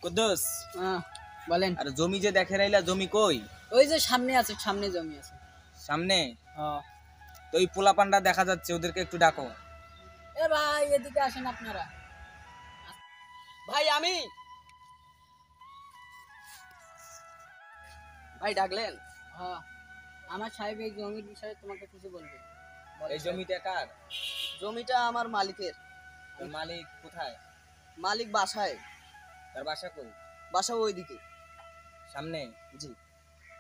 কুদ্দুস বলেন। আর জমি যে দেখে রাইলা, জমি কই? ওই যে সামনে আছে, সামনে জমি আছে। সামনে? তো ওই পোলাপানটা দেখা যাচ্ছে, ওদেরকে একটু ডাকো। এ ভাই এদিকে আসেন আপনারা। ভাই আমি ভাই ডাকলেন? আমার সাহেব এই জমির বিষয়ে তোমাকে কিছু বলবে। এই জমিটা কার? জমিটা আমার মালিকের। তোর মালিক কোথায়? মালিক বাসায়। তার বাসা কই? বাসা ওইদিকে সামনে? জি।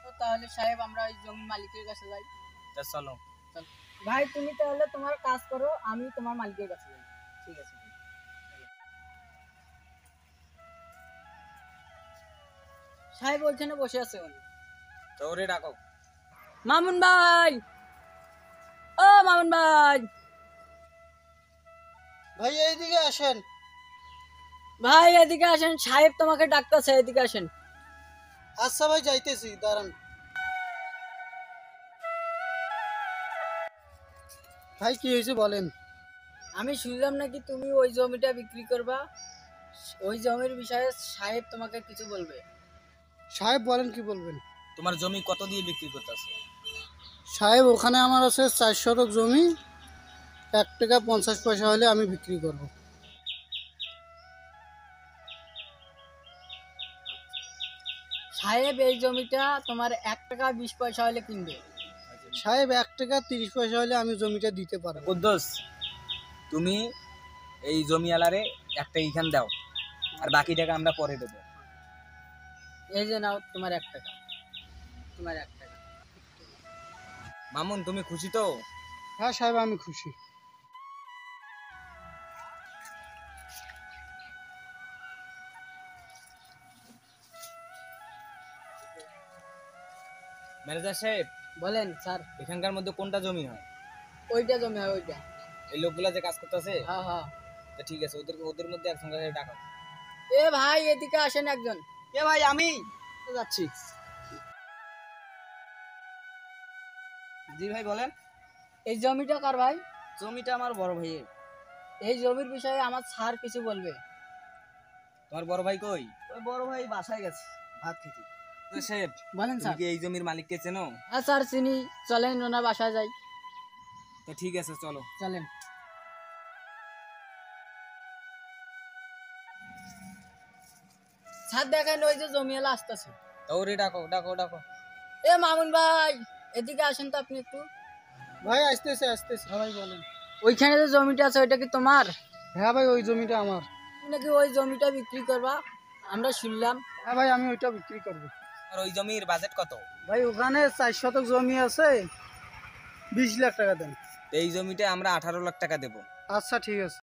তো তাহলে সাহেব আমরা ওই জমির মালিকের কাছে যাই। তা চলো। ভাই তুমি তাহলে তোমার কাজ করো, আমি তোমার মালিকের কাছে যাই। ঠিক আছে। সাহেব ওইখানে বসে আছে উনি। তো ওরে ডাকো। মামুন ভাই, ও মামুন ভাই। ভাই এইদিকে আসেন। ভাই এদিকে আসেন, সাহেব তোমাকে ডাকতেছে, এদিকে আসেন। আচ্ছা ভাই যাইতেছি, দাঁড়ান। ভাই কি হয়েছে বলেন। আমি শুনলাম নাকি তুমি ওই জমিটা বিক্রি করবা। ওই জমির বিষয়ে সাহেব তোমাকে কিছু বলবে। সাহেব বলেন কি বলবেন। তোমার জমি কত দিয়ে বিক্রি করতেছো? সাহেব ওখানে আমার আছে 4 শতক জমি, 1 টাকা 50 পয়সা হলে আমি বিক্রি করব। সাহেব এই জমিটা তোমার 1 টাকা 20 পয়সা হলে কিনবে। সাহেব 1 টাকা 30 পয়সা হলে আমি জমিটা দিতে পারবো। কুদ্দুস, তুমি এই জমিওয়ালারে একটা ইখান দাও, আর বাকি টাকা আমরা পরে দেবো। এই যে নাও তোমার 1 টাকা, তোমার 1 টাকা। মামুন তুমি খুশি তো? হ্যাঁ সাহেব আমি খুশি। ম্যানেজার সাহেব বলেন স্যার। এখানকার মধ্যে কোনটা জমি হয়? ওইটা জমি হয়, ওইটা। এই লোকগুলা যে কাজ করতেছে? হ্যাঁ। তো ঠিক আছে, ওদের মধ্যে একসঙ্গে ডাকো। এ ভাই এদিকে আসেন একজন। এ ভাই আমি তো যাচ্ছি। জি ভাই বলেন। এই জমিটা কার ভাই? জমিটা আমার বড় ভাইয়ের। এই জমির বিষয়ে আমার স্যার কিছু বলবে। তোমার বড় ভাই কই? ওই বড় ভাই বাসায় গেছে ভাত খেতে। সাহেব বলেন তুমি স্যার। কি এই জমির মালিককে চেনো? হ্যাঁ স্যার চিনি, চলেন ওনার বাসায় যাই। তো ঠিক আছে চলো। চলেন। স্যার দেখেন ওই যে জমিওয়ালা আসতেছে। তো ওরে ডাকো ডাকো ডাকো। এ মামুন ভাই এদিকে আসেন তো আপনি একটু। ভাই আসতেছে আসতেছে। হ্যাঁ ভাই বলেন। ওইখানে যে জমিটা আছে ওইটা কি তোমার? হ্যাঁ ভাই ওই জমিটা আমার। তুমি নাকি ওই জমিটা বিক্রি করবা, আমরা শুনলাম। হ্যাঁ ভাই আমি ওইটা বিক্রি করব। আর ওই জমির বাজেট কত? ভাই ওখানে 4 শতক জমি আছে, 20 লাখ টাকা দেন। এই জমিতে আমরা 18 লাখ টাকা দেবো। আচ্ছা ঠিক আছে।